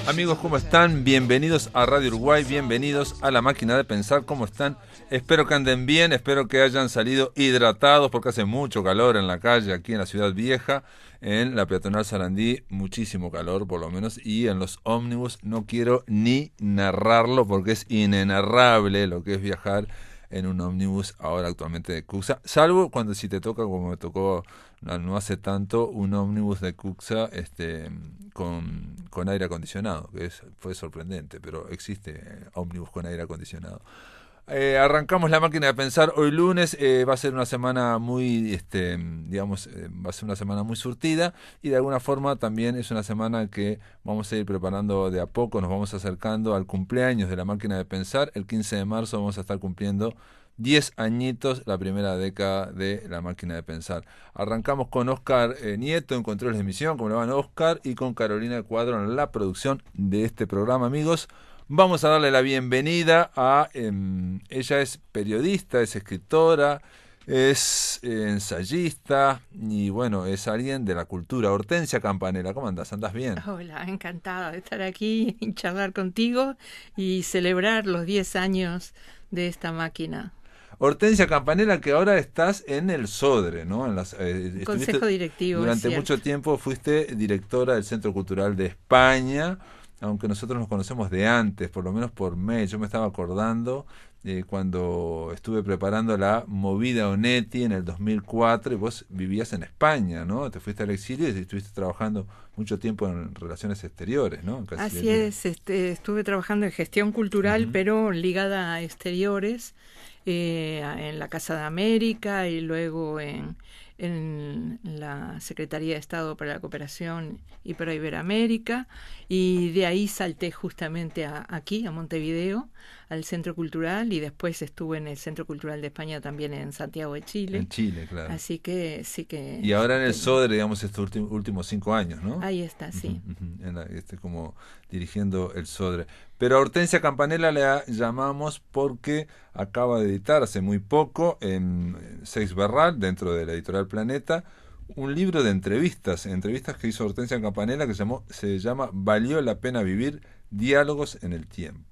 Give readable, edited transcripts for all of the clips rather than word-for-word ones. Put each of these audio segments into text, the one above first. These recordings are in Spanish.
Amigos, ¿cómo están? Bienvenidos a Radio Uruguay, bienvenidos a La Máquina de Pensar. ¿Cómo están? Espero que anden bien, espero que hayan salido hidratados porque hace mucho calor en la calle, aquí en la Ciudad Vieja, en la peatonal Sarandí, muchísimo calor por lo menos, y en los ómnibus no quiero ni narrarlo porque es inenarrable lo que es viajar en un ómnibus ahora actualmente de Cuxa, salvo cuando si te toca, como me tocó no hace tanto, un ómnibus de Cuxa con aire acondicionado, que fue sorprendente, pero existe ómnibus con aire acondicionado. Arrancamos La Máquina de Pensar hoy lunes. Va a ser una semana muy, va a ser una semana muy surtida, y de alguna forma también es una semana que vamos a ir preparando de a poco, nos vamos acercando al cumpleaños de La Máquina de Pensar. El 15 de marzo vamos a estar cumpliendo 10 añitos, la primera década de La Máquina de Pensar. Arrancamos con Oscar Nieto en controles de emisión, como le van Oscar, y con Carolina Cuadro en la producción de este programa, amigos. Vamos a darle la bienvenida a... ella es periodista, es escritora, es ensayista y bueno, es alguien de la cultura. Hortensia Campanella, ¿cómo andás? ¿Andás bien? Hola, encantada de estar aquí y charlar contigo y celebrar los 10 años de esta máquina. Hortensia Campanella, que ahora estás en el Sodre, ¿no? Consejo directivo. Durante mucho tiempo fuiste directora del Centro Cultural de España, aunque nosotros nos conocemos de antes, por lo menos por mail. Yo me estaba acordando cuando estuve preparando la movida Onetti en el 2004, y vos vivías en España, ¿no? Te fuiste al exilio y estuviste trabajando mucho tiempo en relaciones exteriores, ¿no? Así es, estuve trabajando en gestión cultural, pero ligada a exteriores, en la Casa de América y luego en la Secretaría de Estado para la Cooperación y para Iberoamérica, y de ahí salté justamente aquí, a Montevideo, al Centro Cultural, y después estuve en el Centro Cultural de España también en Santiago de Chile. En Chile, claro. Así que sí que... Y ahora en el Sodre, digamos, estos últimos 5 años, ¿no? Ahí está, sí. Como dirigiendo el Sodre. Pero a Hortensia Campanella la llamamos porque acaba de editar hace muy poco en Seix Barral, dentro de la editorial Planeta, un libro de entrevistas que hizo Hortensia Campanella, que se llama Valió la pena vivir, diálogos en el tiempo.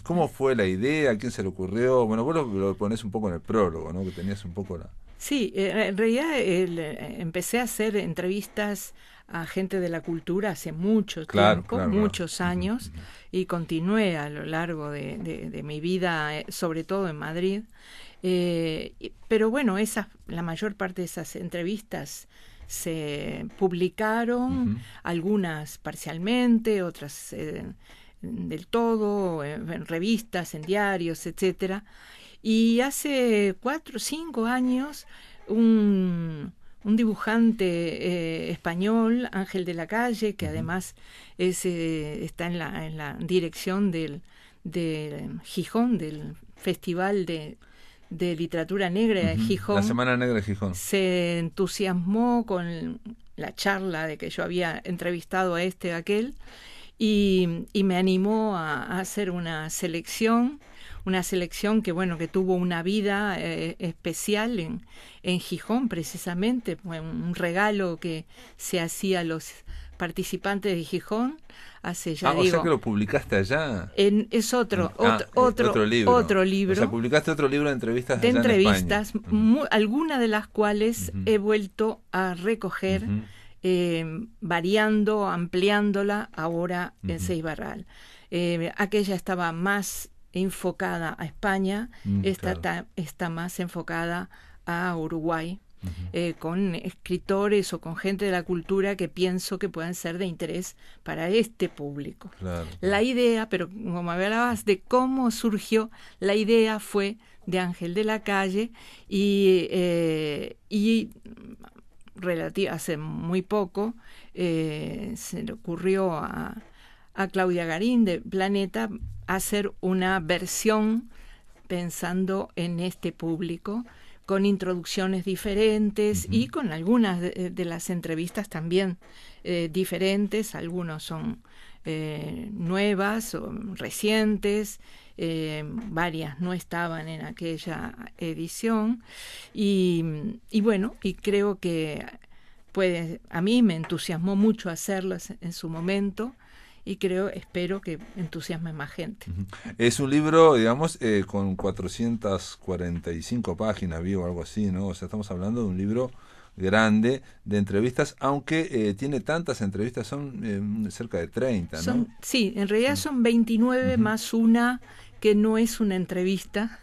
¿Cómo fue la idea? ¿A quién se le ocurrió? Bueno, vos lo ponés un poco en el prólogo, ¿no? Que tenías un poco la... Sí, en realidad empecé a hacer entrevistas a gente de la cultura hace mucho tiempo, muchos años, y continué a lo largo de mi vida, sobre todo en Madrid. Pero bueno, la mayor parte de esas entrevistas se publicaron, algunas parcialmente, otras del todo, en revistas, en diarios, etcétera. Y hace 4 o 5 años un dibujante español, Ángel de la Calle, que además está en la dirección del Gijón, del Festival de Literatura Negra de Gijón. La Semana Negra de Gijón. Se entusiasmó con la charla de que yo había entrevistado a aquel, y me animó a hacer una selección que bueno, que tuvo una vida especial en Gijón, precisamente. Fue un regalo que se hacía a los participantes de Gijón hace ya o sea que lo publicaste allá. Es otro libro. O sea, publicaste otro libro de entrevistas de allá entrevistas, en España. Algunas de las cuales he vuelto a recoger, variando, ampliándola ahora en Seix Barral. Aquella estaba más enfocada a España, esta está más enfocada a Uruguay, con escritores o con gente de la cultura que pienso que puedan ser de interés para este público. La idea, pero como me hablabas de cómo surgió, la idea fue de Ángel de la Calle, y hace muy poco se le ocurrió a Claudia Garín de Planeta hacer una versión pensando en este público, con introducciones diferentes y con algunas de las entrevistas también diferentes. Algunos son nuevas o recientes, varias no estaban en aquella edición, y bueno, y creo que a mí me entusiasmó mucho hacerlo en su momento, y espero que entusiasme más gente. Es un libro, digamos, con 445 páginas, o algo así, ¿no? O sea, estamos hablando de un libro grande de entrevistas, aunque tiene tantas entrevistas, son cerca de 30, ¿no? Sí, en realidad son 29 más una que no es una entrevista,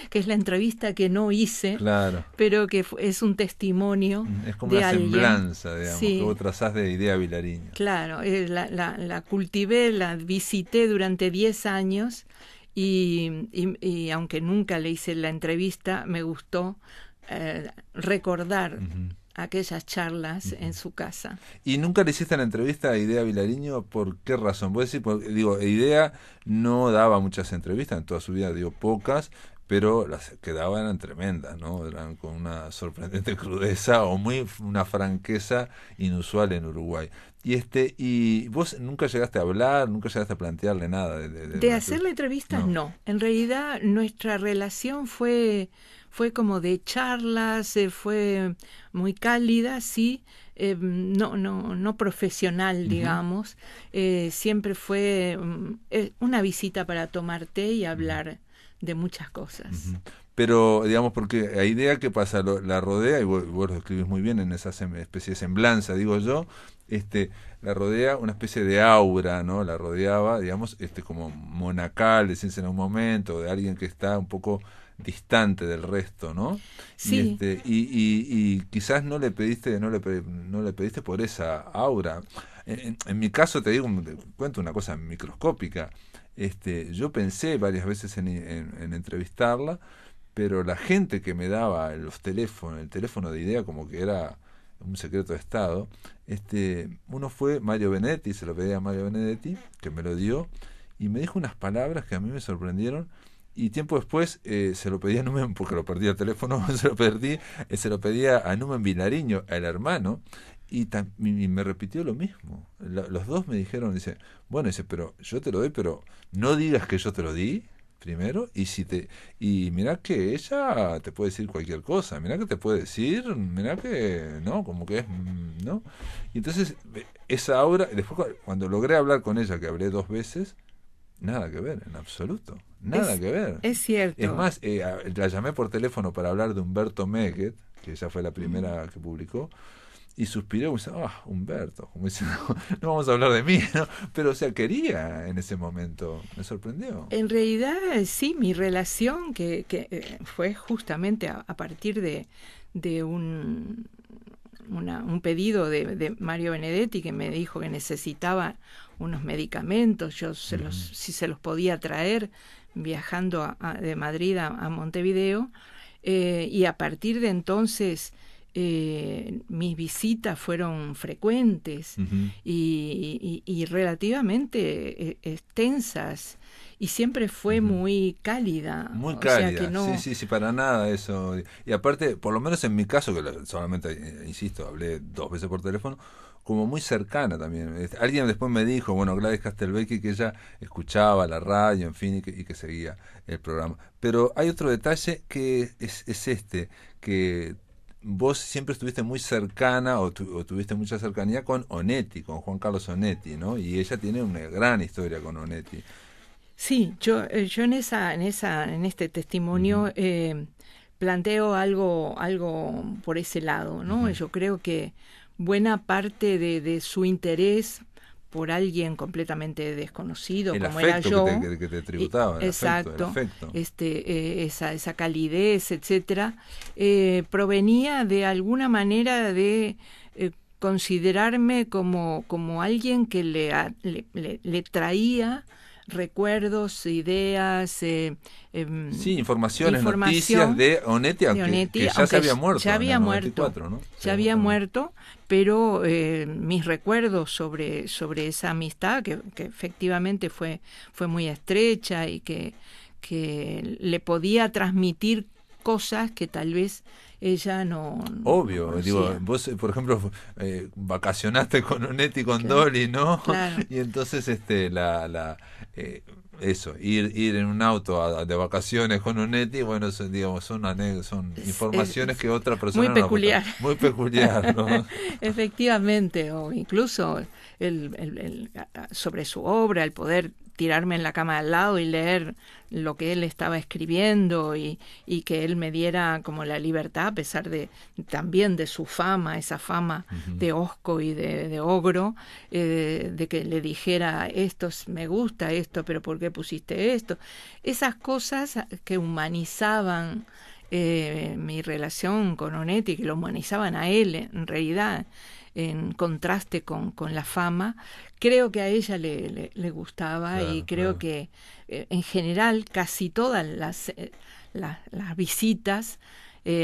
que es la entrevista que no hice, claro, pero que es un testimonio es como de una alguien. semblanza, digamos, Sí. que vos trazás de Idea Vilariño. Claro, la cultivé, la visité durante 10 años y aunque nunca le hice la entrevista, me gustó recordar aquellas charlas en su casa. ¿Y nunca le hiciste la entrevista a Idea Vilariño? ¿Por qué razón? Vos decís, Idea no daba muchas entrevistas en toda su vida, pocas, pero las que daba eran tremendas, ¿no? Eran con una sorprendente crudeza o una franqueza inusual en Uruguay. Y vos nunca llegaste a hablar, nunca llegaste a plantearle nada de hacerle entrevistas, no. En realidad nuestra relación fue como de charlas, fue muy cálida, sí, no profesional, digamos. Siempre fue una visita para tomar té y hablar de muchas cosas. Pero, digamos, porque la idea que pasa, la rodea, y vos lo escribís muy bien en esa especie de semblanza, digo yo, la rodea una especie de aura, ¿no? La rodeaba, digamos, como monacal, decís en un momento, de alguien que está un poco distante del resto, ¿no? Sí. Y quizás no le pediste por esa aura. En mi caso, te cuento una cosa microscópica. Yo pensé varias veces en entrevistarla, pero la gente que me daba el teléfono de Idea, como que era un secreto de Estado, uno fue Mario Benedetti, se lo pedí a Mario Benedetti, que me lo dio, y me dijo unas palabras que a mí me sorprendieron, y tiempo después se lo pedí a Numen, porque lo perdí el teléfono, se lo pedía a Numen Vilariño, el hermano, y me repitió lo mismo. Los dos me dijeron, pero yo te lo doy, pero no digas que yo te lo di primero, y mirá que ella te puede decir cualquier cosa, mirá que te puede decir, mirá que no, como que es, ¿no? Y entonces esa obra, después cuando logré hablar con ella, que hablé 2 veces, nada que ver, en absoluto, nada que ver. Es cierto. Es más, la llamé por teléfono para hablar de Humberto Meget, que ella fue la primera que publicó, y suspiró, como dice, Humberto, como dice, no vamos a hablar de mí, ¿no? Pero, o sea, quería en ese momento, me sorprendió. En realidad, sí, mi relación, que fue justamente a partir de un pedido de Mario Benedetti, que me dijo que necesitaba unos medicamentos, yo si se los podía traer viajando de Madrid a Montevideo, y a partir de entonces mis visitas fueron frecuentes y relativamente extensas, y siempre fue muy cálida. Muy cálida, o sea que no... sí, para nada eso. Y aparte, por lo menos en mi caso, que solamente, insisto, hablé 2 veces por teléfono, como muy cercana también. Alguien después me dijo, Gladys Castelvecchi, que ella escuchaba la radio, en fin, y que seguía el programa. Pero hay otro detalle que es que vos siempre estuviste muy cercana o tuviste mucha cercanía con Onetti, con Juan Carlos Onetti, ¿no? Y ella tiene una gran historia con Onetti. Sí, yo en este testimonio planteo algo por ese lado, ¿no? Yo creo que buena parte de su interés por alguien completamente desconocido como era yo, que te tributaba, exacto, el afecto. Esa calidez, etcétera, provenía de alguna manera de considerarme como alguien que le traía recuerdos, ideas, sí, información, noticias de Onetti, que ya se había muerto. Ya había muerto, 94, ¿no? ya había muerto, pero mis recuerdos sobre esa amistad, que efectivamente fue muy estrecha y que le podía transmitir cosas que tal vez ella no obvio, no digo, vos por ejemplo vacacionaste con Onetti, con claro, Dolly, ¿no? Claro. Y entonces eso, ir en un auto de vacaciones con Onetti, bueno, son informaciones que otra persona muy peculiar. No muy peculiar, ¿no? Efectivamente, o incluso sobre su obra, el poder tirarme en la cama al lado y leer lo que él estaba escribiendo y que él me diera como la libertad, a pesar de también de su fama, esa fama de hosco y de ogro, de que le dijera esto me gusta esto, pero ¿por qué pusiste esto? Esas cosas que humanizaban mi relación con Onetti, que lo humanizaban a él en realidad, en contraste con la fama, creo que a ella le gustaba, claro, y creo que en general casi todas las visitas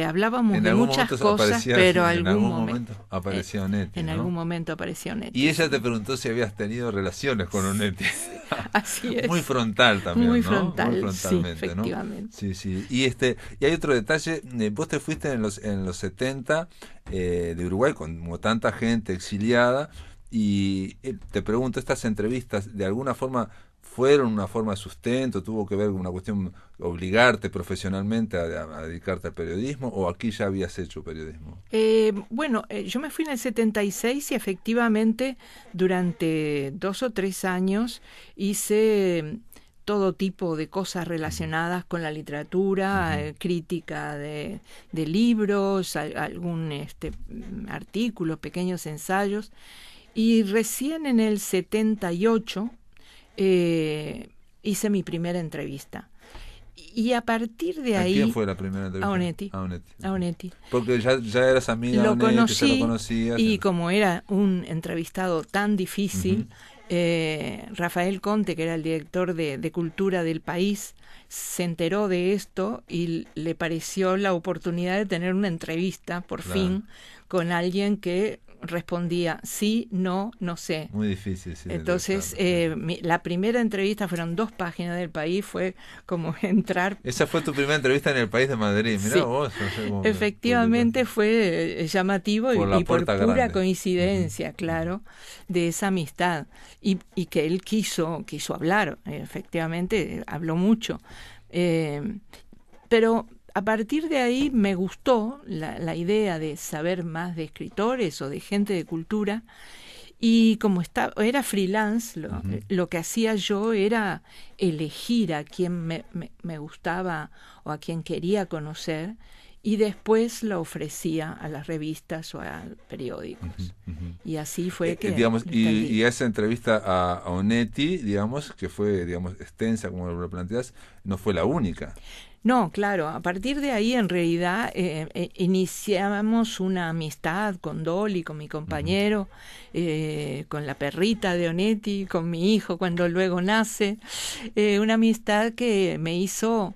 hablábamos de muchas cosas, pero en algún momento apareció Onetti, en ¿no? algún momento apareció Onetti. Y ella te preguntó si habías tenido relaciones con Onetti. Así es. Muy frontal también, muy ¿no? Frontal, muy frontalmente, sí, efectivamente. ¿no? Sí. Y hay otro detalle, vos te fuiste en los 70 de Uruguay con como tanta gente exiliada, y te pregunto, ¿estas entrevistas de alguna forma fueron una forma de sustento? ¿Tuvo que ver con una cuestión obligarte profesionalmente a dedicarte al periodismo, o aquí ya habías hecho periodismo? Bueno, yo me fui en el 76 y efectivamente durante 2 o 3 años hice todo tipo de cosas relacionadas con la literatura, crítica de libros, algún artículo, pequeños ensayos, y recién en el 78 hice mi primera entrevista. Y a partir de ahí... ¿A quién fue la primera entrevista? A Onetti. Porque ya eras amiga de Onetti, conocí, ya lo conocías. Y como era un entrevistado tan difícil, Rafael Conte, que era el director de Cultura del país, se enteró de esto y le pareció la oportunidad de tener una entrevista, por fin, con alguien que respondía sí, no, no sé. Muy difícil, sí. Entonces, la primera entrevista fueron 2 páginas del país, fue como entrar... Esa fue tu primera entrevista en el País de Madrid, mirá, sí. Vos. Efectivamente fue llamativo y por pura grande. Coincidencia, claro, de esa amistad. Y que él quiso hablar, efectivamente, habló mucho. Pero... a partir de ahí me gustó la idea de saber más de escritores o de gente de cultura, y como era freelance, lo que hacía yo era elegir a quien me gustaba o a quien quería conocer, y después lo ofrecía a las revistas o a periódicos. Y así fue que... y esa entrevista a Onetti, digamos, que fue extensa, como lo planteas, no fue la única. No, claro, a partir de ahí en realidad iniciamos una amistad con Dolly, con mi compañero, con la perrita de Onetti, con mi hijo cuando luego nace, una amistad que me hizo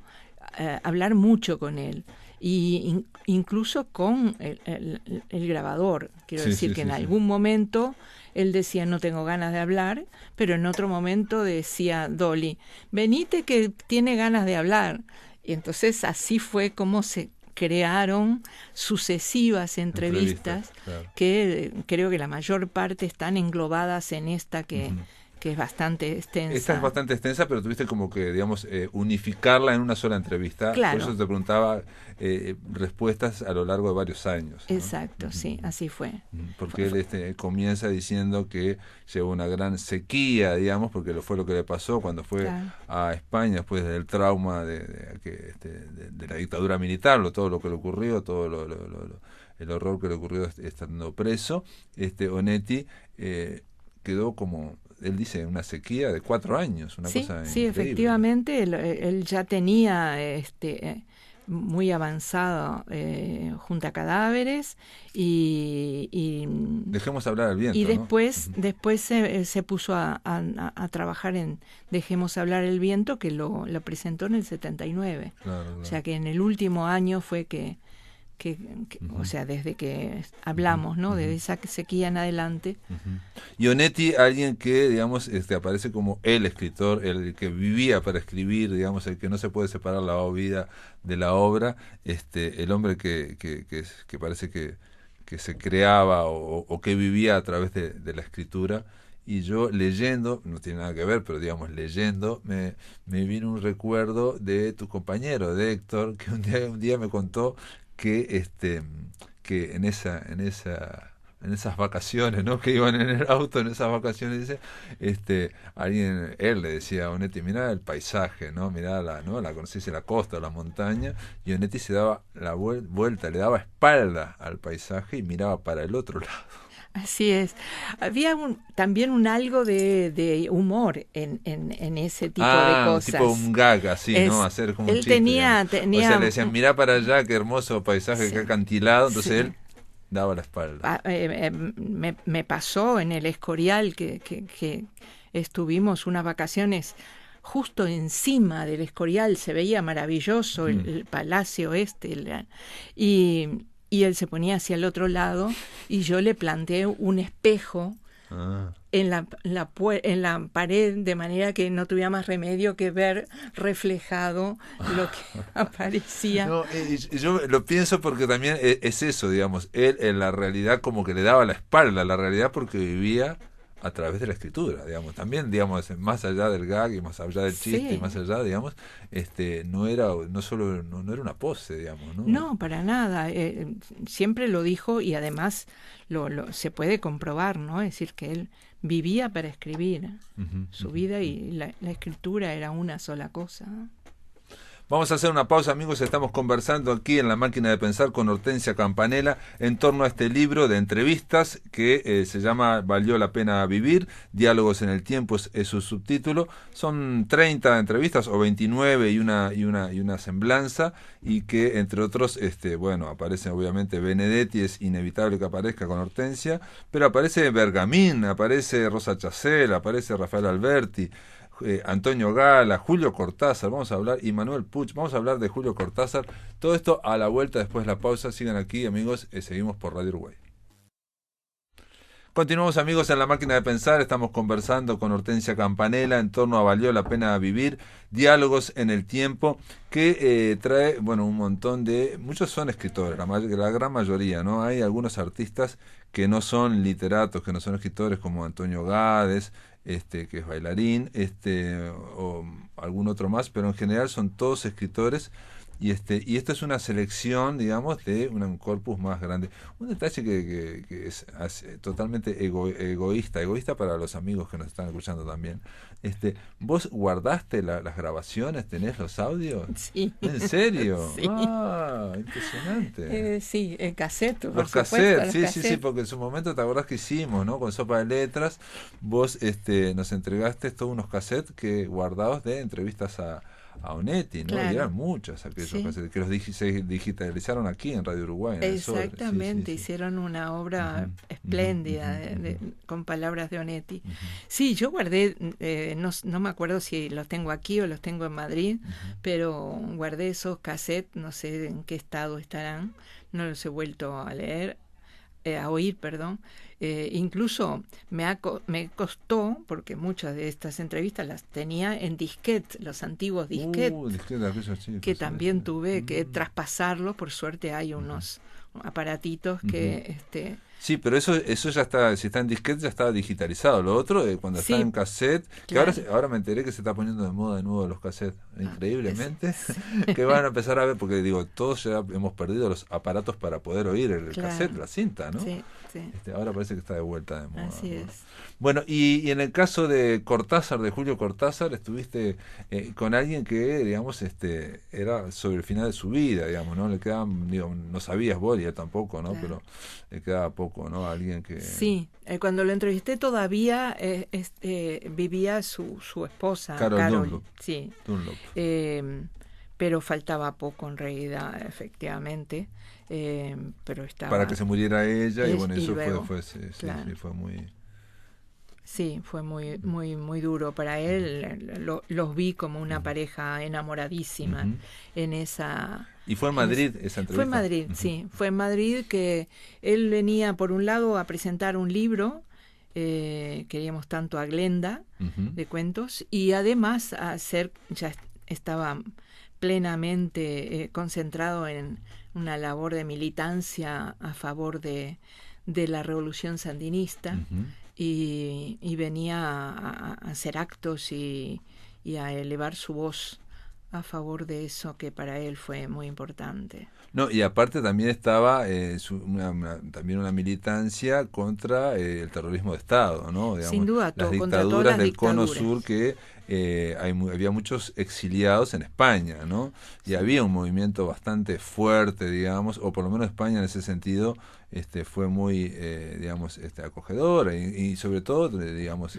hablar mucho con él, y incluso con el grabador. Quiero decir que en algún momento él decía no tengo ganas de hablar, pero en otro momento decía Dolly, venite que tiene ganas de hablar. Y entonces así fue como se crearon sucesivas entrevistas claro. Que creo que la mayor parte están englobadas en esta que es bastante extensa. Esta es bastante extensa, pero tuviste como que, digamos, unificarla en una sola entrevista. Claro. Por eso te preguntaba respuestas a lo largo de varios años, ¿no? Exacto, sí, así fue. Porque él comienza diciendo que llegó una gran sequía, digamos, porque fue lo que le pasó cuando fue claro. a España después del trauma de la dictadura militar, todo lo que le ocurrió, todo el horror que le ocurrió estando preso. Onetti quedó como... Él dice una sequía de 4 años, una cosa increíble. Sí, efectivamente, él ya tenía muy avanzado junto a cadáveres y Dejemos hablar al viento, y después, ¿no? después se puso a trabajar en Dejemos hablar el viento, que lo presentó en el 79. Claro. O sea que en el último año fue que o sea, desde que hablamos, ¿no? Desde esa sequía en adelante. Y Onetti, alguien que, digamos, aparece como el escritor, el que vivía para escribir, digamos, el que no se puede separar la vida de la obra, el hombre que parece que se creaba o que vivía a través de la escritura. Y yo leyendo, no tiene nada que ver, pero digamos leyendo, me vino un recuerdo de tu compañero, de Héctor, que un día me contó que que en esas vacaciones, ¿no? Que iban en el auto en esas vacaciones, dice, él le decía a Onetti, mirá el paisaje, ¿no? Mirá la costa, la montaña, y Onetti se daba la vuelta, le daba espalda al paisaje y miraba para el otro lado. Así es. Había también un algo de humor en ese tipo de cosas. Tipo un gag así, ¿no? Hacer como un chiste. Tenía... O sea, le decían, mirá para allá, qué hermoso paisaje, qué acantilado. Entonces él daba la espalda. Me pasó en el Escorial que estuvimos unas vacaciones justo encima del Escorial. Se veía maravilloso el palacio y él se ponía hacia el otro lado y yo le planteé un espejo en la pared, de manera que no tuviera más remedio que ver reflejado lo que aparecía. No, yo lo pienso porque también es eso, digamos, él en la realidad como que le daba la espalda a la realidad porque vivía a través de la escritura, digamos, también, digamos, más allá del gag y más allá del chiste y más allá, digamos, no era una pose, digamos, ¿no? No, para nada, siempre lo dijo y además se puede comprobar, ¿no? Es decir, que él vivía para escribir, su vida y la escritura era una sola cosa. Vamos a hacer una pausa, amigos. Estamos conversando aquí en La Máquina de Pensar con Hortensia Campanella en torno a este libro de entrevistas que se llama Valió la pena vivir, Diálogos en el tiempo es su subtítulo. Son 30 entrevistas o 29 y una semblanza, y que entre otros, aparece obviamente Benedetti, es inevitable que aparezca con Hortensia, pero aparece Bergamín, aparece Rosa Chacel, aparece Rafael Alberti, Antonio Gala, Julio Cortázar, vamos a hablar, y Manuel Puch, vamos a hablar de Julio Cortázar. Todo esto a la vuelta después de la pausa. Sigan aquí, amigos, seguimos por Radio Uruguay. Continuamos, amigos, en La Máquina de Pensar. Estamos conversando con Hortensia Campanella en torno a Valió la pena vivir, Diálogos en el tiempo, que trae, un montón de... Muchos son escritores, la gran mayoría, ¿no? Hay algunos artistas que no son literatos, que no son escritores, como Antonio Gades, que es bailarín, o algún otro más, pero en general son todos escritores. Y esta es una selección, digamos, de un corpus más grande. Un detalle que es totalmente egoísta para los amigos que nos están escuchando también. ¿Vos guardaste las grabaciones? ¿Tenés los audios? Sí. ¿En serio? Sí. Ah, impresionante. Sí, en cassette. Los cassettes, sí, porque en su momento te acordás que hicimos, ¿no? Con Sopa de Letras, vos nos entregaste todos unos cassettes guardados de entrevistas a Onetti, ¿no? Claro. Y eran muchos aquellos cassettes que se digitalizaron aquí en Radio Uruguay. Exactamente, hicieron una obra espléndida con palabras de Onetti. Sí, yo guardé, no me acuerdo si los tengo aquí o los tengo en Madrid, pero guardé esos cassettes, no sé en qué estado estarán, no los he vuelto a leer, a oír, perdón. Incluso me costó, porque muchas de estas entrevistas las tenía en disquete, los antiguos disquetes, que también tuve que traspasarlos. Por suerte hay unos aparatitos que... Sí, pero eso ya está, si está en disquete ya está digitalizado. Lo otro, cuando está en cassette, claro. que ahora me enteré que se está poniendo de moda de nuevo los cassettes, increíblemente, que van a empezar a ver, porque todos ya hemos perdido los aparatos para poder oír el cassette, la cinta, ¿no? Sí. Ahora parece que está de vuelta de moda. Así es. Bueno, y en el caso de Cortázar, de Julio Cortázar, estuviste con alguien que, digamos, era sobre el final de su vida, digamos, ¿no? Le quedaban, no sabías vos, y él tampoco, ¿no? Claro. Pero le quedaba poco, ¿no? Alguien que... Sí, cuando lo entrevisté todavía vivía su esposa, Carol Dunlop. Sí. Dunlop. Pero faltaba poco en realidad, efectivamente. Pero estaba... Para que se muriera ella, y bueno, eso luego, fue muy... Sí, fue muy, muy, muy duro para él. Los vi como una pareja enamoradísima en esa... ¿Y fue en Madrid esa entrevista? Fue en Madrid, sí. Fue en Madrid que él venía, por un lado, a presentar un libro, queríamos tanto a Glenda, de cuentos, y además ya estaba plenamente concentrado en una labor de militancia a favor de la revolución sandinista. Y venía a hacer actos y a elevar su voz a favor de eso que para él fue muy importante. No, y aparte también estaba también una militancia contra el terrorismo de Estado, ¿no? Digamos, sin duda, las contra dictaduras todas las del dictaduras. Cono Sur, que había muchos exiliados en España, ¿no? Y había un movimiento bastante fuerte, digamos, o por lo menos España en ese sentido fue muy, digamos, acogedora y sobre todo, digamos,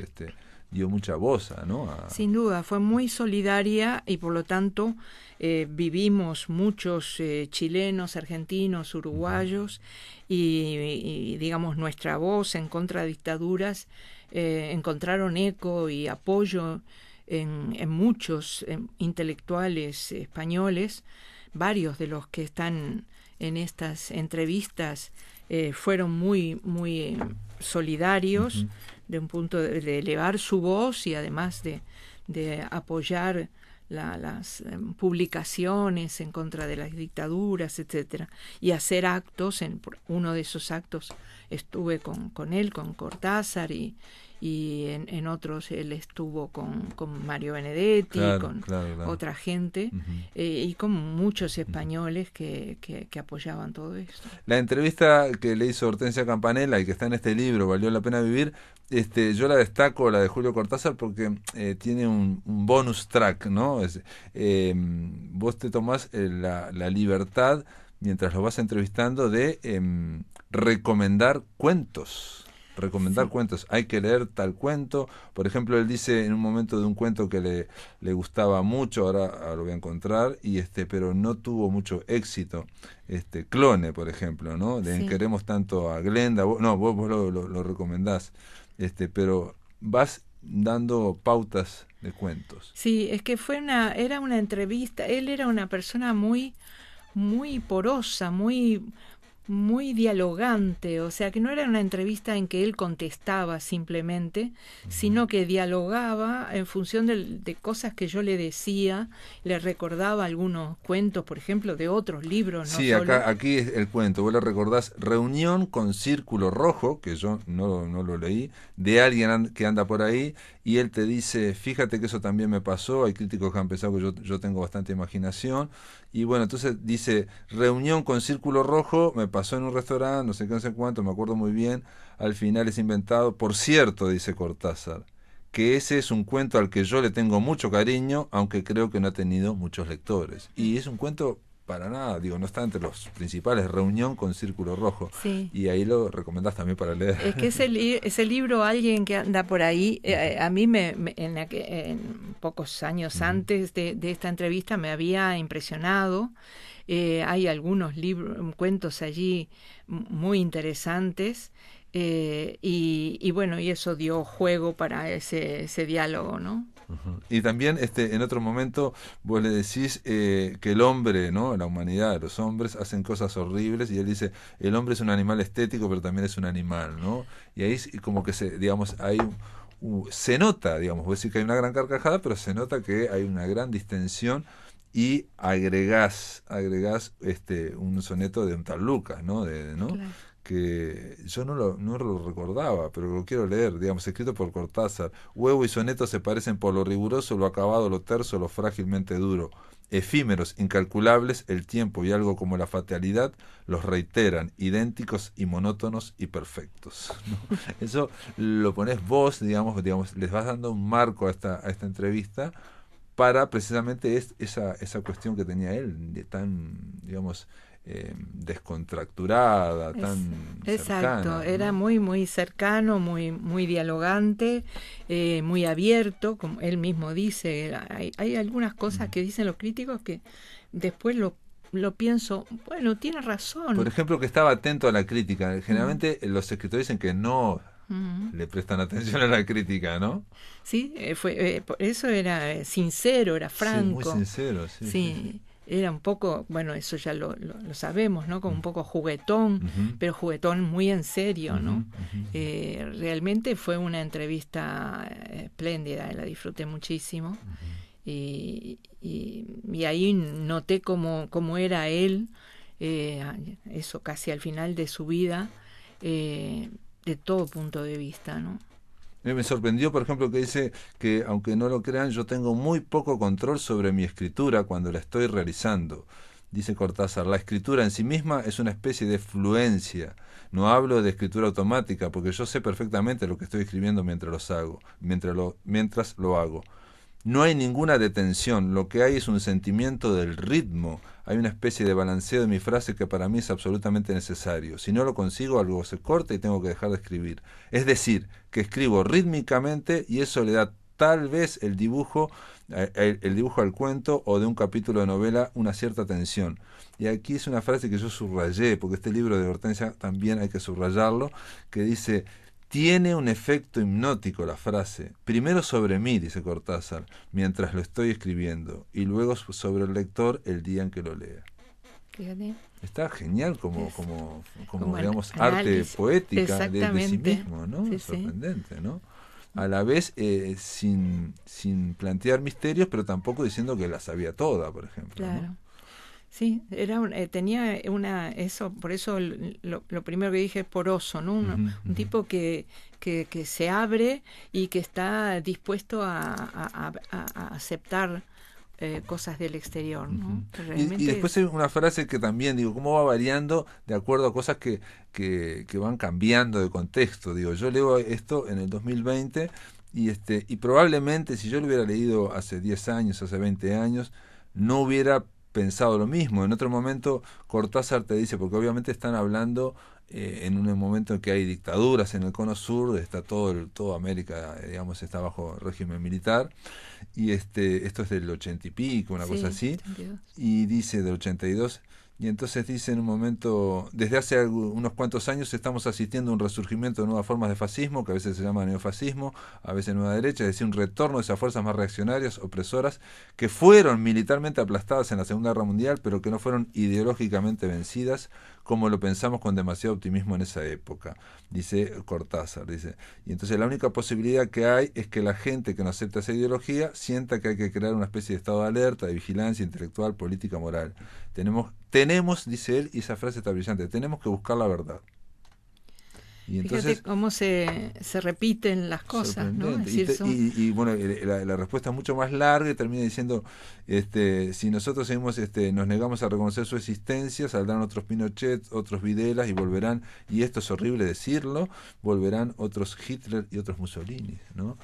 dio mucha voz, ¿no? Sin duda, fue muy solidaria y por lo tanto vivimos muchos chilenos, argentinos, uruguayos y digamos nuestra voz en contra de dictaduras encontraron eco y apoyo en muchos intelectuales españoles. Varios de los que están en estas entrevistas fueron muy, muy solidarios de un punto de elevar su voz y además de apoyar las publicaciones en contra de las dictaduras, etcétera, y hacer actos. Uno de esos actos estuve con él, con Cortázar, y en otros él estuvo con Mario Benedetti, con otra gente, y con muchos españoles que apoyaban todo esto. La entrevista que le hizo Hortensia Campanella y que está en este libro, Valió la pena vivir, yo la destaco, la de Julio Cortázar, porque tiene un bonus track, ¿no? Vos te tomás la libertad, mientras lo vas entrevistando, de recomendar cuentos. Cuentos, hay que leer tal cuento. Por ejemplo, él dice en un momento de un cuento que le gustaba mucho, ahora lo voy a encontrar, pero no tuvo mucho éxito. Clone, por ejemplo, ¿no? De Queremos tanto a Glenda, vos lo recomendás, pero vas dando pautas de cuentos. Sí, es que era una entrevista. Él era una persona muy, muy porosa, muy dialogante, o sea que no era una entrevista en que él contestaba simplemente, sino que dialogaba en función de cosas que yo le decía, le recordaba algunos cuentos, por ejemplo, de otros libros. Sí, aquí es el cuento, vos le recordás Reunión con Círculo Rojo, que yo no lo leí, de alguien que anda por ahí, y él te dice, fíjate que eso también me pasó, hay críticos que han pensado que yo tengo bastante imaginación, y bueno, entonces dice, Reunión con Círculo Rojo, me pasó en un restaurante, no sé qué, no sé cuánto, me acuerdo muy bien, al final es inventado. Por cierto, dice Cortázar, que ese es un cuento al que yo le tengo mucho cariño, aunque creo que no ha tenido muchos lectores. Y es un cuento para nada, no está entre los principales, Reunión con Círculo Rojo. Sí. Y ahí lo recomendás también para leer. Es que ese libro, alguien que anda por ahí, a mí en pocos años antes de esta entrevista me había impresionado. Hay algunos cuentos allí muy interesantes, y bueno, y eso dio juego para ese diálogo, ¿no? Y también en otro momento vos le decís que el hombre, ¿no? La humanidad, los hombres hacen cosas horribles, y él dice, el hombre es un animal estético, pero también es un animal, ¿no? Y ahí como que se nota, digamos, vos decís que hay una gran carcajada, pero se nota que hay una gran distensión, y agregás un soneto de un tal Lucas, ¿no? ¿no? Claro. Que yo no lo recordaba, pero lo quiero leer, digamos, escrito por Cortázar. Huevo y soneto se parecen por lo riguroso, lo acabado, lo terso, lo frágilmente duro. Efímeros, incalculables, el tiempo y algo como la fatalidad los reiteran, idénticos y monótonos y perfectos, ¿no? Eso lo ponés vos, digamos, les vas dando un marco a esta entrevista, para precisamente esa cuestión que tenía él, de tan, digamos, descontracturada, tan exacto, cercana, ¿no? Era muy, muy cercano, muy, muy dialogante, muy abierto, como él mismo dice. Hay algunas cosas que dicen los críticos que después lo pienso, bueno, tiene razón. Por ejemplo, que estaba atento a la crítica. Generalmente los escritores dicen que no le prestan atención a la crítica, ¿no? Sí, por eso era sincero, era franco. Sí, muy sincero, sí. Era un poco, bueno, eso ya lo sabemos, ¿no? Como un poco juguetón, pero juguetón muy en serio, ¿no? Realmente fue una entrevista espléndida, la disfruté muchísimo. Y ahí noté cómo era él, eso casi al final de su vida, de todo punto de vista, ¿no? Me sorprendió, por ejemplo, que dice que, aunque no lo crean, yo tengo muy poco control sobre mi escritura cuando la estoy realizando. Dice Cortázar, la escritura en sí misma es una especie de fluencia. No hablo de escritura automática, porque yo sé perfectamente lo que estoy escribiendo mientras lo hago. No hay ninguna detención, lo que hay es un sentimiento del ritmo. Hay una especie de balanceo de mi frase que para mí es absolutamente necesario. Si no lo consigo, algo se corta y tengo que dejar de escribir. Es decir, que escribo rítmicamente y eso le da tal vez el dibujo al cuento o de un capítulo de novela una cierta tensión. Y aquí es una frase que yo subrayé, porque este libro de Hortensia también hay que subrayarlo, que dice: tiene un efecto hipnótico la frase, primero sobre mí, dice Cortázar, mientras lo estoy escribiendo, y luego sobre el lector el día en que lo lea. Fíjate. Está genial como digamos, arte poética de sí mismo, ¿no? Sí, sorprendente, ¿no? A la vez sin plantear misterios, pero tampoco diciendo que la sabía toda, por ejemplo. Claro. ¿no? Sí, tenía eso, por eso lo primero que dije es poroso, ¿no? Un tipo que se abre y que está dispuesto a aceptar cosas del exterior, ¿no? Y después hay una frase que también, digo, cómo va variando de acuerdo a cosas que van cambiando de contexto. Digo, yo leo esto en el 2020 y probablemente si yo lo hubiera leído hace 10 años, hace 20 años, no hubiera pensado lo mismo. En otro momento Cortázar te dice, porque obviamente están hablando en un momento en que hay dictaduras en el cono sur, está toda América, digamos, está bajo régimen militar, y esto es del 80 y pico, una cosa así, 82. Y dice del 82, y entonces dice en un momento, desde hace unos cuantos años estamos asistiendo a un resurgimiento de nuevas formas de fascismo, que a veces se llama neofascismo, a veces nueva derecha, es decir, un retorno de esas fuerzas más reaccionarias, opresoras, que fueron militarmente aplastadas en la Segunda Guerra Mundial, pero que no fueron ideológicamente vencidas, como lo pensamos con demasiado optimismo en esa época, dice Cortázar. Y entonces la única posibilidad que hay es que la gente que no acepta esa ideología sienta que hay que crear una especie de estado de alerta, de vigilancia intelectual, política, moral. Tenemos, dice él, y esa frase está brillante, tenemos que buscar la verdad. Y entonces, fíjate cómo se repiten las cosas, ¿no? Es decir, y bueno, la respuesta es mucho más larga y termina diciendo, si nosotros seguimos, nos negamos a reconocer su existencia, saldrán otros Pinochet, otros Videlas y volverán, y esto es horrible decirlo, volverán otros Hitler y otros Mussolini, ¿no?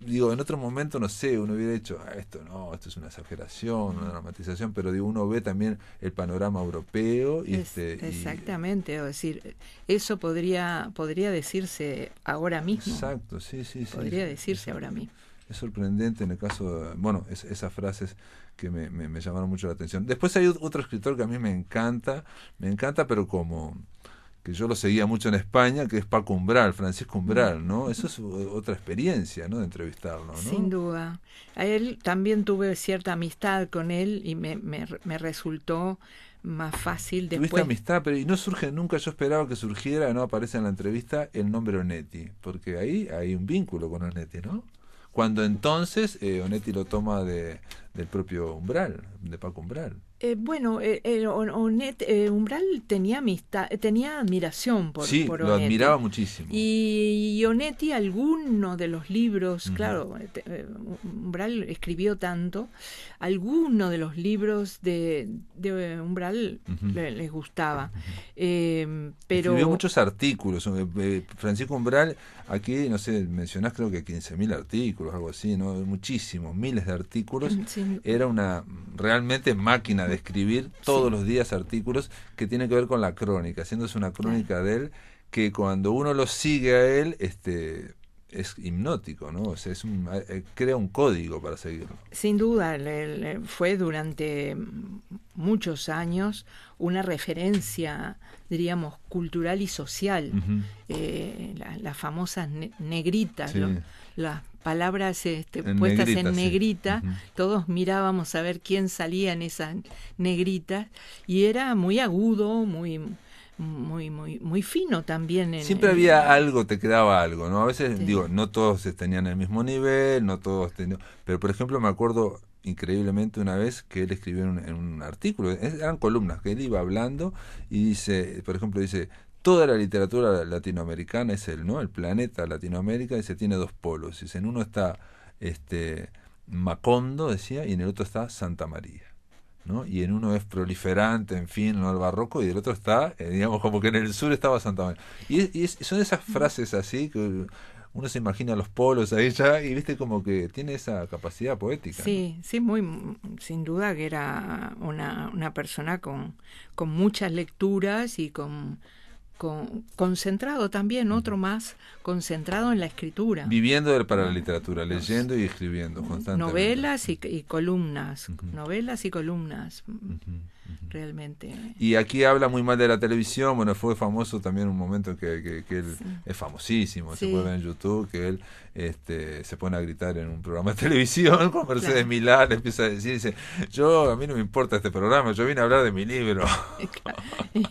Digo, en otro momento, no sé, uno hubiera dicho, esto es una exageración, una dramatización, pero digo, uno ve también el panorama europeo exactamente, es decir, eso podría decirse ahora mismo. Exacto, sí. Podría decirse ahora mismo. Es sorprendente en el caso, esas frases que me llamaron mucho la atención. Después hay otro escritor que a mí me encanta, pero como que yo lo seguía mucho en España, que es Paco Umbral, Francisco Umbral, ¿no? Eso es otra experiencia, ¿no? De entrevistarlo, ¿no? Sin duda. A él también tuve cierta amistad con él y me resultó más fácil después. Tuviste amistad, pero y no surge nunca, yo esperaba que surgiera, no aparece en la entrevista el nombre Onetti, porque ahí hay un vínculo con Onetti, ¿no? Cuando entonces Onetti lo toma del propio Umbral, de Paco Umbral. Umbral tenía admiración por Onetti. Lo admiraba muchísimo. Y Onetti, alguno de los libros, claro, Umbral escribió tanto, alguno de los libros de Umbral les gustaba. Pero escribió muchos artículos. Francisco Umbral, aquí, no sé, mencionás creo que 15.000 artículos, algo así, ¿no? Muchísimos, miles de artículos. Sí. Era una realmente máquina de escribir todos los días artículos que tienen que ver con la crónica, haciéndose una crónica de él que cuando uno lo sigue a él es hipnótico, ¿no? O sea, crea un código para seguirlo. Sin duda, fue durante muchos años una referencia, diríamos, cultural y social. Las famosas negritas, sí. las palabras puestas en negrita, sí. todos mirábamos a ver quién salía en esas negritas, y era muy agudo, muy fino también. Siempre había algo, te quedaba algo, ¿no? A veces, sí. digo, no todos tenían el mismo nivel, no todos tenían... Pero, por ejemplo, me acuerdo increíblemente una vez que él escribió en un artículo, eran columnas, que él iba hablando y dice, por ejemplo, dice, toda la literatura latinoamericana es ¿no? El planeta Latinoamérica, dice, tiene dos polos. Dice, en uno está Macondo, decía, y en el otro está Santa María, ¿no? Y en uno es proliferante, en fin, ¿no? El barroco, y el otro está, digamos, como que en el sur estaba Santa María. Y son esas frases así que uno se imagina los polos ahí ya, y viste como que tiene esa capacidad poética. Sí, ¿no? Sí, sin duda que era una persona con muchas lecturas y concentrado también, otro más concentrado en la escritura. Viviendo para la literatura, leyendo y escribiendo constantemente. Novelas y columnas, novelas y columnas, realmente. Y aquí habla muy mal de la televisión, bueno, fue famoso también un momento que él es famosísimo, se puede ver en YouTube, que él se pone a gritar en un programa de televisión con Mercedes Milán, empieza a decir, dice, a mí no me importa este programa, yo vine a hablar de mi libro.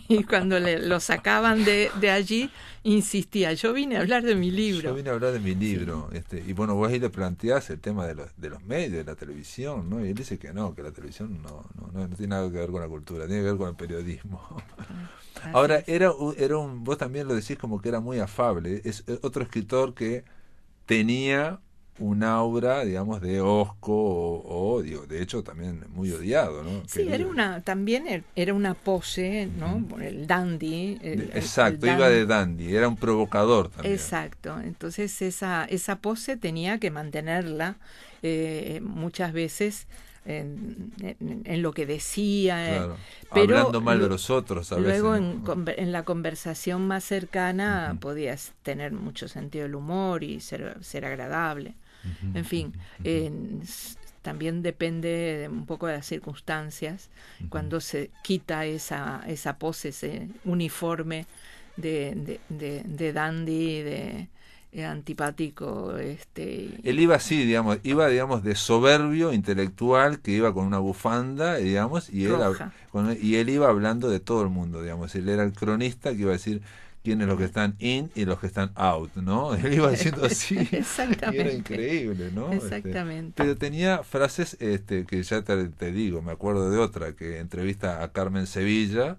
Y cuando lo sacaban de allí, insistía, yo vine a hablar de mi libro. Yo vine a hablar de mi libro. Sí. Y bueno, vos ahí le planteás el tema de los medios, de la televisión, ¿no? Y él dice que la televisión no tiene nada que ver con la cultura, tiene que ver con el periodismo. Ahora, vos también lo decís como que era muy afable, es otro escritor que tenía un aura, digamos, de hosco o de hecho también muy odiado, ¿no? Sí, también era una pose, ¿no? El dandy. Exacto, iba de dandy, era un provocador también. Exacto, entonces esa pose tenía que mantenerla muchas veces en lo que decía, claro. pero hablando mal de los otros a luego veces, en la conversación más cercana podías tener mucho sentido del humor y ser agradable. En fin, también depende un poco de las circunstancias. Cuando se quita esa pose, ese uniforme de dandy, de antipático. Él iba así, digamos, de soberbio intelectual, que iba con una bufanda, digamos, y él iba hablando de todo el mundo, digamos. Él era el cronista que iba a decir quiénes los que están in y los que están out, ¿no? Él iba diciendo así. Exactamente. Y era increíble, ¿no? Exactamente. Pero tenía frases que ya te digo, me acuerdo de otra, que entrevista a Carmen Sevilla,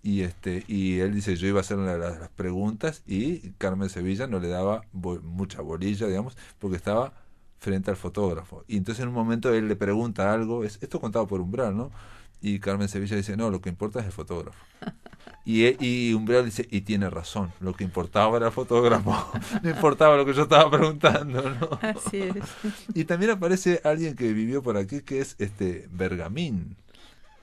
y él dice, yo iba a hacer las preguntas, y Carmen Sevilla no le daba mucha bolilla, digamos, porque estaba frente al fotógrafo. Y entonces en un momento él le pregunta algo, esto contado por Umbral, ¿no? Y Carmen Sevilla dice, no, lo que importa es el fotógrafo. Y Umbral dice, y tiene razón, lo que importaba era el fotógrafo, no importaba lo que yo estaba preguntando, ¿no? Así es. Y también aparece alguien que vivió por aquí, que es Bergamín,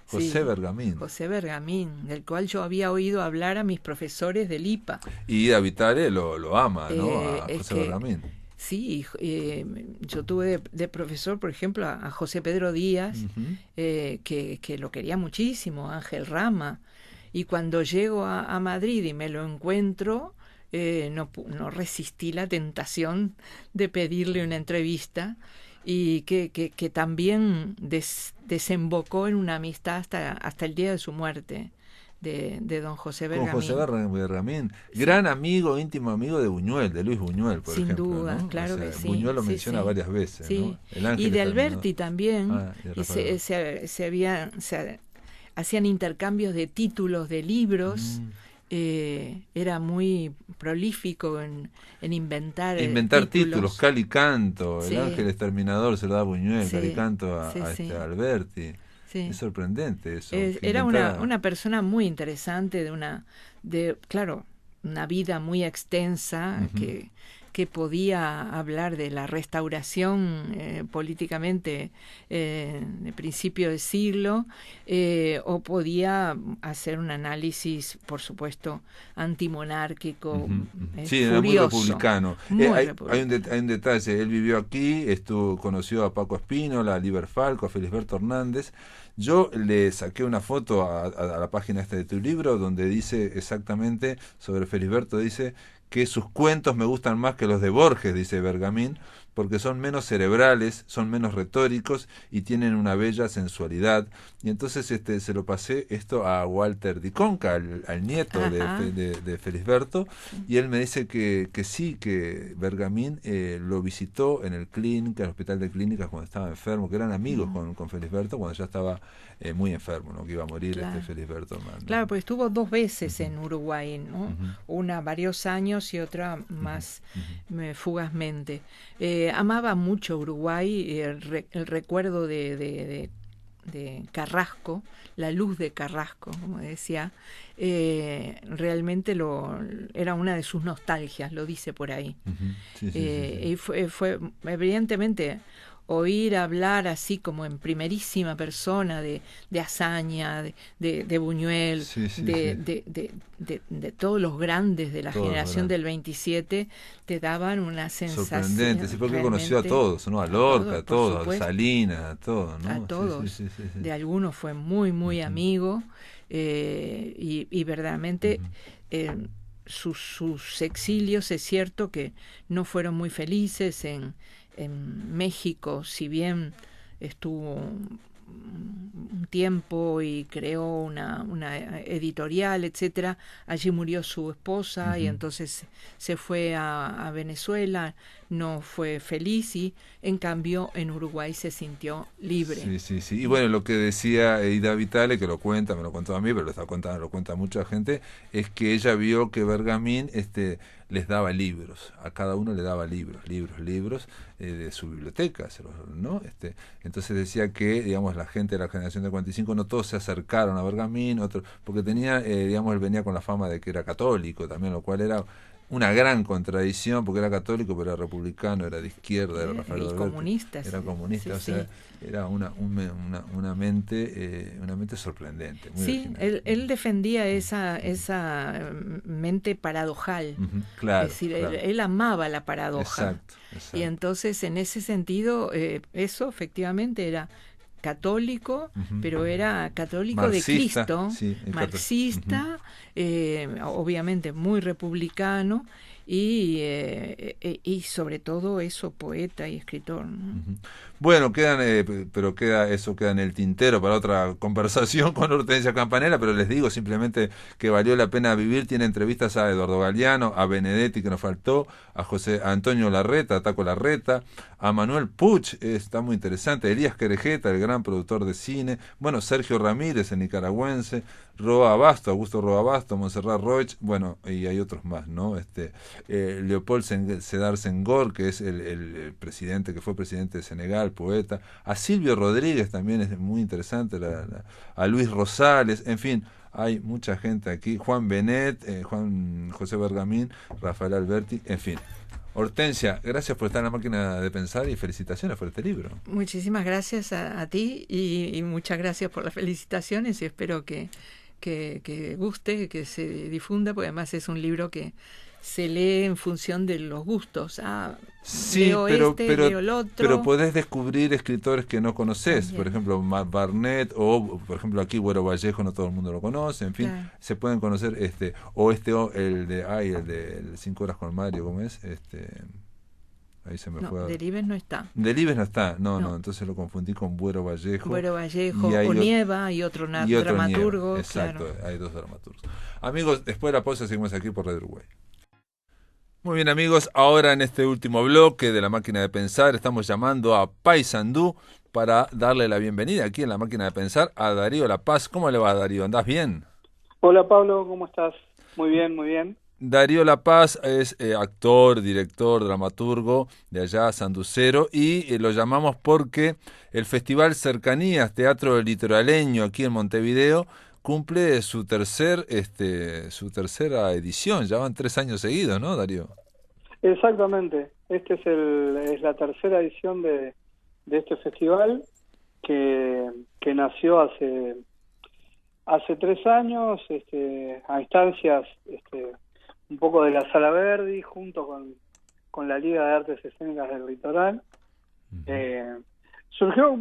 José Bergamín. José Bergamín, del cual yo había oído hablar a mis profesores del IPA. Y David Vitale lo ama, ¿no? A José Bergamín. Sí, yo tuve de profesor, por ejemplo, a José Pedro Díaz, que lo quería muchísimo, Ángel Rama. Y cuando llego a Madrid y me lo encuentro, no resistí la tentación de pedirle una entrevista, y que también desembocó en una amistad hasta el día de su muerte, de don José Bergamín. Con José Bergamín, gran amigo, íntimo amigo de Buñuel, de Luis Buñuel, por ejemplo. Sin duda, ¿no? claro que sí. Buñuel lo menciona varias veces, sí. ¿no? Y de Alberti también. Y se hacían intercambios de títulos de libros. Era muy prolífico en inventar títulos. Calicanto, el Ángel Exterminador se lo da a Buñuel, Calicanto a Alberti. Sí. Es sorprendente eso. Era una persona muy interesante, claro, una vida muy extensa, que podía hablar de la restauración políticamente de principio de siglo, o podía hacer un análisis, por supuesto, antimonárquico, sí, era muy republicano. Hay un detalle, él vivió aquí, conoció a Paco Espínola, a Liber Falco, a Felisberto Hernández. Yo le saqué una foto a la página esta de tu libro donde dice exactamente sobre Felisberto, dice que sus cuentos me gustan más que los de Borges, dice Bergamín, porque son menos cerebrales, son menos retóricos y tienen una bella sensualidad. Y entonces se lo pasé esto a Walter Di Conca, al nieto de Felisberto, y él me dice que sí, que Bergamín lo visitó en el Hospital de Clínicas cuando estaba enfermo, que eran amigos con Felisberto cuando ya estaba muy enfermo, ¿no? Que iba a morir Felisberto. ¿No? Claro, pues estuvo 2 veces en Uruguay, ¿no? Una varios años y otra más fugazmente. Amaba mucho Uruguay, el recuerdo de Carrasco, la luz de Carrasco, como decía, realmente era una de sus nostalgias, lo dice por ahí. Sí. Y fue evidentemente oír hablar así como en primerísima persona de hazaña, de Buñuel, de todos los grandes de la generación del 27, te daban una sensación sorprendente, sí, porque conoció a todos, ¿no? A Lorca, a todos, a Salinas, a todos, ¿no? A todos, sí. De algunos fue muy amigo, y verdaderamente sus exilios, es cierto que no fueron muy felices. En México, si bien estuvo un tiempo y creó una editorial, etcétera, allí murió su esposa y entonces se fue a Venezuela, no fue feliz, y en cambio en Uruguay se sintió libre. Sí. Y bueno, lo que decía Ida Vitale, que me lo contó a mí, pero lo cuenta mucha gente, es que ella vio que Bergamín les daba libros, a cada uno le daba libros de su biblioteca, ¿no? Entonces decía que, digamos, la gente de la generación del 45 no todos se acercaron a Bergamín, porque tenía, digamos, él venía con la fama de que era católico también, lo cual era una gran contradicción, porque era católico, pero era republicano, era de izquierda, era Rafael Alberti, comunista. Era comunista, era una mente sorprendente. Muy original. Él defendía esa mente paradojal. Claro, es decir, él amaba la paradoja. Exacto. Y entonces, en ese sentido, eso efectivamente era católico, pero era católico marxista, de Cristo, marxista, obviamente muy republicano, y sobre todo eso, poeta y escritor, ¿no? Bueno, queda en el tintero para otra conversación con Hortensia Campanella, pero les digo simplemente que valió la pena vivir. Tiene entrevistas a Eduardo Galeano, a Benedetti, que nos faltó, a Antonio Larreta, a Taco Larreta, a Manuel Puig, está muy interesante, Elías Querejeta, el gran productor de cine, bueno, Sergio Ramírez, el nicaragüense, Augusto Roa Basto, Montserrat Roig, bueno, y hay otros más, ¿no? Leopold Sedar Senghor, que es el presidente, que fue presidente de Senegal, poeta, a Silvio Rodríguez también es muy interesante, a Luis Rosales, en fin, hay mucha gente aquí, Juan Benet, Juan José Bergamín, Rafael Alberti, en fin. Hortensia, gracias por estar en la máquina de pensar y felicitaciones por este libro. Muchísimas gracias a ti y muchas gracias por las felicitaciones, y espero que guste, que se difunda, porque además es un libro que se lee en función de los gustos. Sí, leo leo el otro. Pero podés descubrir escritores que no conoces. También. Por ejemplo, Barnett, o por ejemplo aquí Güero Vallejo, no todo el mundo lo conoce, en fin, claro. Se pueden conocer el de 5 horas con Mario, ¿cómo es? Ahí se me fue. Delibes no está. Delibes no está, no, entonces lo confundí con Güero Vallejo. Güero Vallejo, Nieva y otro dramaturgo. Exacto, claro. Hay 2 dramaturgos. Amigos, después de la pausa seguimos aquí por Radio Uruguay. Muy bien, amigos, ahora en este último bloque de La Máquina de Pensar estamos llamando a Paysandú para darle la bienvenida aquí en La Máquina de Pensar a Darío La Paz. ¿Cómo le va, Darío? ¿Andás bien? Hola, Pablo, ¿cómo estás? Muy bien, muy bien. Darío La Paz es actor, director, dramaturgo de allá, sanducero, y lo llamamos porque el Festival Cercanías Teatro Litoraleño aquí en Montevideo cumple su tercera edición. Ya van 3 años seguidos, ¿no, Darío? Exactamente. Es la tercera edición de este festival que nació hace 3 años, a instancias un poco de la Sala Verdi, junto con la Liga de Artes Escénicas del Litoral. Surgió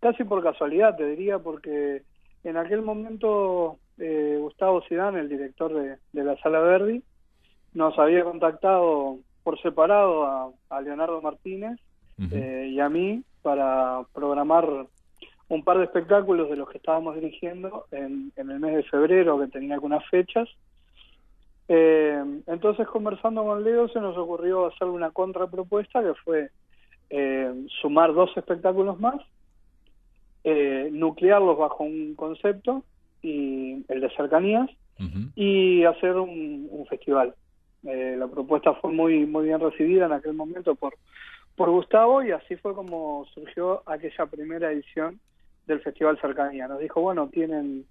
casi por casualidad, te diría, porque en aquel momento Gustavo Zidane, el director de la Sala Verdi, nos había contactado por separado a Leonardo Martínez y a mí para programar un par de espectáculos de los que estábamos dirigiendo en el mes de febrero, que tenía algunas fechas. Entonces, conversando con Leo, se nos ocurrió hacer una contrapropuesta que fue sumar 2 espectáculos más, nuclearlos bajo un concepto, y el de cercanías, y hacer un festival. La propuesta fue muy bien recibida en aquel momento por Gustavo, y así fue como surgió aquella primera edición del Festival Cercanía. Nos dijo, bueno, tienen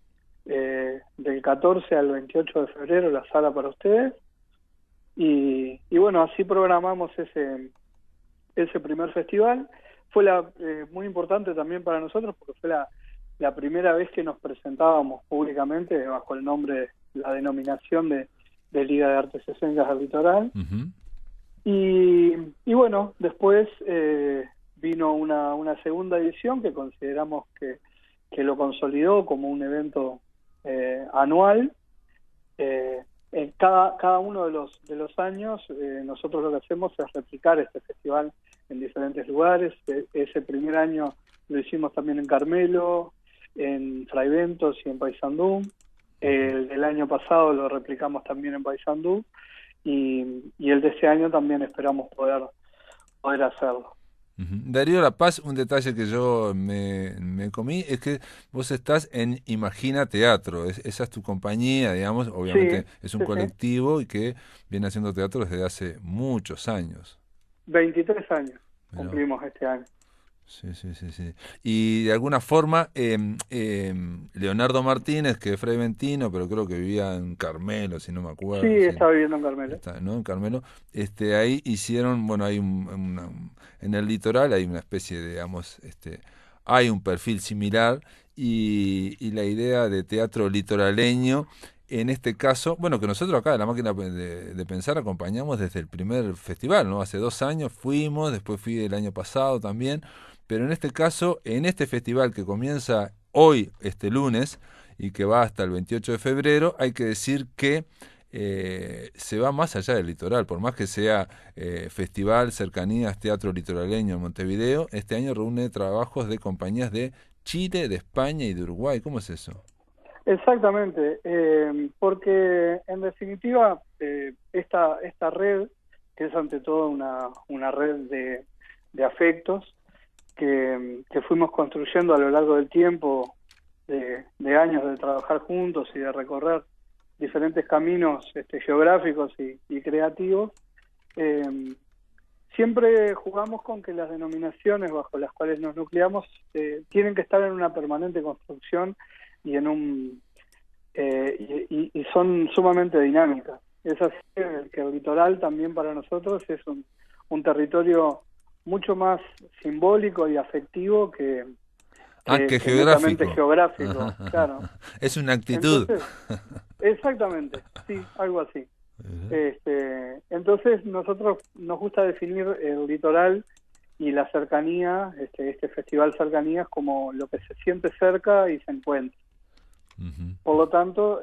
del 14 al 28 de febrero la sala para ustedes, y bueno, así programamos ese primer festival. Fue muy importante también para nosotros, porque fue la primera vez que nos presentábamos públicamente bajo el nombre, la denominación de Liga de Artes Escénicas del Litoral. Y bueno, después vino una segunda edición que consideramos que lo consolidó como un evento anual. Cada uno de los años nosotros lo que hacemos es replicar este festival en diferentes lugares. Ese primer año lo hicimos también en Carmelo, en Fraiventos y en Paysandú. El año pasado lo replicamos también en Paysandú, y el de este año también esperamos poder hacerlo. Darío La Paz, un detalle que yo me comí es que vos estás en Imagina Teatro, esa es tu compañía, digamos, obviamente sí, es un colectivo y que viene haciendo teatro desde hace muchos años. 23 años cumplimos este año. Sí. Y de alguna forma, Leonardo Martínez, que es freventino, pero creo que vivía en Carmelo, si no me acuerdo. Sí, estaba viviendo en Carmelo. ¿No? En Carmelo. Ahí hicieron, bueno, hay en el litoral hay una especie de, digamos, hay un perfil similar, y la idea de teatro litoraleño, en este caso, bueno, que nosotros acá de La Máquina de Pensar acompañamos desde el primer festival, ¿no? Hace 2 años fuimos, después fui el año pasado también, pero en este caso, en este festival que comienza hoy, este lunes, y que va hasta el 28 de febrero, hay que decir que se va más allá del litoral, por más que sea Festival Cercanías Teatro Litoraleño en Montevideo, este año reúne trabajos de compañías de Chile, de España y de Uruguay. ¿Cómo es eso? Exactamente, porque en definitiva esta red, que es ante todo una red de afectos que fuimos construyendo a lo largo del tiempo, de años de trabajar juntos y de recorrer diferentes caminos geográficos y creativos, siempre jugamos con que las denominaciones bajo las cuales nos nucleamos tienen que estar en una permanente construcción y y son sumamente dinámicas. Es así que el litoral también para nosotros es un territorio mucho más simbólico y afectivo que geográfico, claro. Es una actitud. Exactamente, sí, algo así. Entonces nosotros nos gusta definir el litoral y la cercanía, este festival Cercanías, como lo que se siente cerca y se encuentra. Por lo tanto,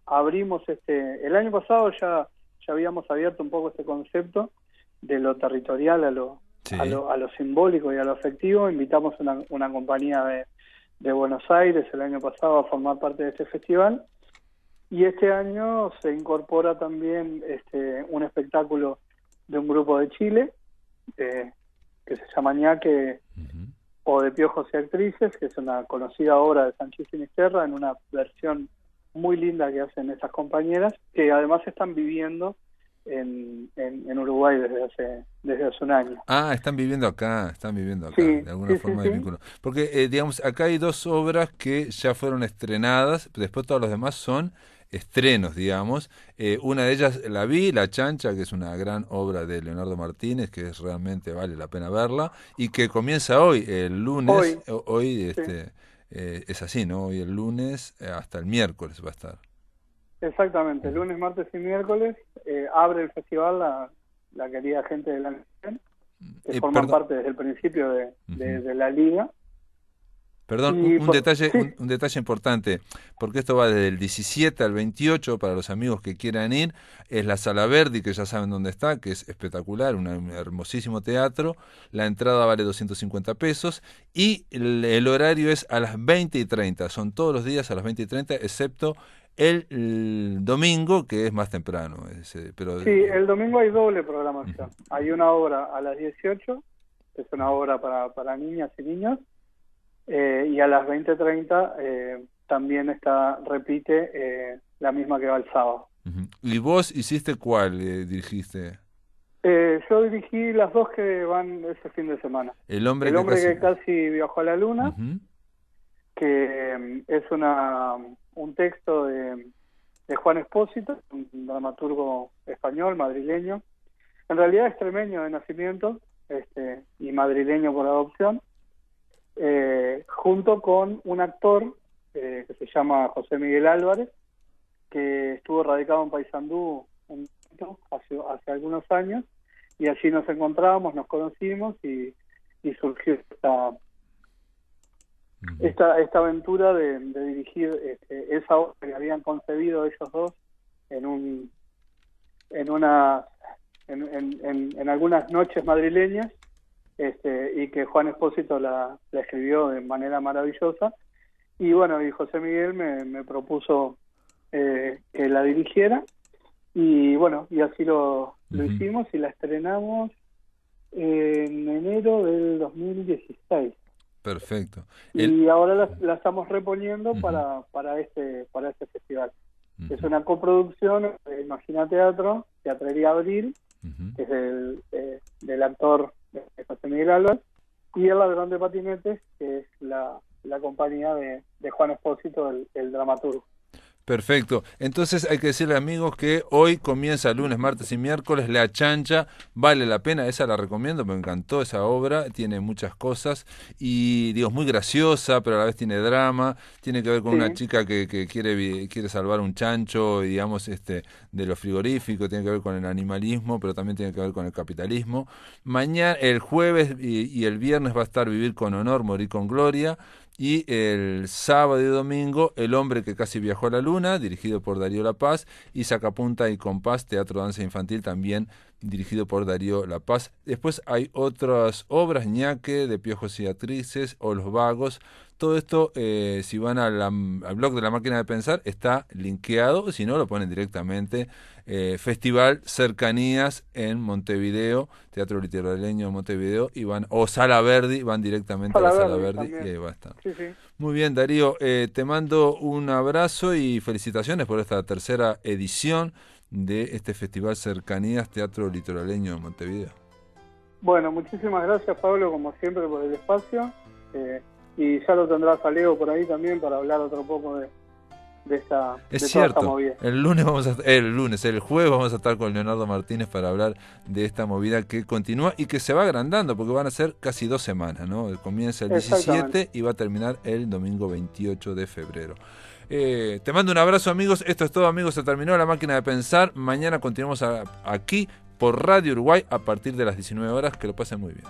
abrimos el año pasado ya habíamos abierto un poco este concepto de lo territorial a lo simbólico y a lo afectivo. Invitamos una compañía de Buenos Aires el año pasado a formar parte de este festival, y este año se incorpora también un espectáculo de un grupo de Chile que se llama Ñaque, o de Piojos y Actrices, que es una conocida obra de Sanchís Sinisterra, en una versión muy linda que hacen estas compañeras, que además están viviendo en Uruguay desde hace un año. Están viviendo acá, sí, de alguna forma de vínculo. Porque, digamos, acá hay 2 obras que ya fueron estrenadas, después todos los demás son estrenos, digamos. Una de ellas la vi, La Chancha, que es una gran obra de Leonardo Martínez, que realmente vale la pena verla, y que comienza hoy, el lunes. Hoy sí. Es así, ¿no? Hoy el lunes hasta el miércoles va a estar. Exactamente, lunes, martes y miércoles abre el festival la querida gente de la Nación, que forman parte desde el principio de la liga. Perdón, un detalle importante, porque esto va desde el 17 al 28 para los amigos que quieran ir. Es la Sala Verdi, que ya saben dónde está, que es espectacular, un hermosísimo teatro. La entrada vale 250 pesos y el horario es a las 20:30. Son todos los días a las 20:30, excepto el domingo, que es más temprano. Pero... Sí, el domingo hay doble programación. Hay una obra a las 18, que es una obra para niñas y niños. Y a las 20:30 también repite la misma que va el sábado. ¿Y vos hiciste cuál? ¿Dirigiste? Yo dirigí las dos que van ese fin de semana. El hombre que casi viajó a la luna, que es un texto de Juan Espósito, un dramaturgo español, madrileño. En realidad extremeño de nacimiento y madrileño por adopción. Junto con un actor que se llama José Miguel Álvarez, que estuvo radicado en Paysandú hace algunos años, y allí nos encontramos, nos conocimos y surgió esta aventura de dirigir esa obra que habían concebido ellos dos en algunas noches madrileñas. Y que Juan Espósito la escribió de manera maravillosa, y bueno, y José Miguel me propuso que la dirigiera, y bueno, y así lo hicimos, y la estrenamos en enero del 2016. Perfecto. Y ahora la estamos reponiendo para este festival. Es una coproducción de Imagina Teatro, Teatrería Abril, que es del actor José Miguel Álvarez, y El Ladrón de Patinetes, que es la compañía de Juan Espósito, el dramaturgo. Perfecto. Entonces hay que decirle, amigos, que hoy comienza lunes, martes y miércoles La Chancha. Vale la pena, esa la recomiendo, me encantó esa obra, tiene muchas cosas y digo, es muy graciosa, pero a la vez tiene drama, tiene que ver con una chica que quiere salvar un chancho, digamos, de lo frigorífico, tiene que ver con el animalismo, pero también tiene que ver con el capitalismo. Mañana, el jueves y el viernes va a estar Vivir con Honor, Morir con Gloria. Y el sábado y domingo, El hombre que casi viajó a la luna, dirigido por Darío La Paz, y Sacapunta y Compás, Teatro Danza Infantil, también dirigido por Darío La Paz. Después hay otras obras, Ñaque, de Piojos y Actrices, o Los Vagos. Todo esto, si van al blog de La Máquina de Pensar, está linkeado, si no, lo ponen directamente. Festival Cercanías en Montevideo, Teatro Litoraleño de Montevideo, o Sala Verdi, van directamente a la Sala Verdi y ahí va a estar. Sí. Muy bien, Darío, te mando un abrazo y felicitaciones por esta tercera edición de este Festival Cercanías Teatro Litoraleño de Montevideo. Bueno, muchísimas gracias, Pablo, como siempre, por el espacio. Y ya lo tendrás a Leo por ahí también para hablar otro poco de esta movida. El jueves vamos a estar con Leonardo Martínez para hablar de esta movida que continúa y que se va agrandando, porque van a ser casi 2 semanas, ¿no? Comienza el 17 y va a terminar el domingo 28 de febrero. Te mando un abrazo, amigos. Esto es todo, amigos. Se terminó La Máquina de Pensar. Mañana continuamos aquí por Radio Uruguay a partir de las 19 horas. Que lo pasen muy bien.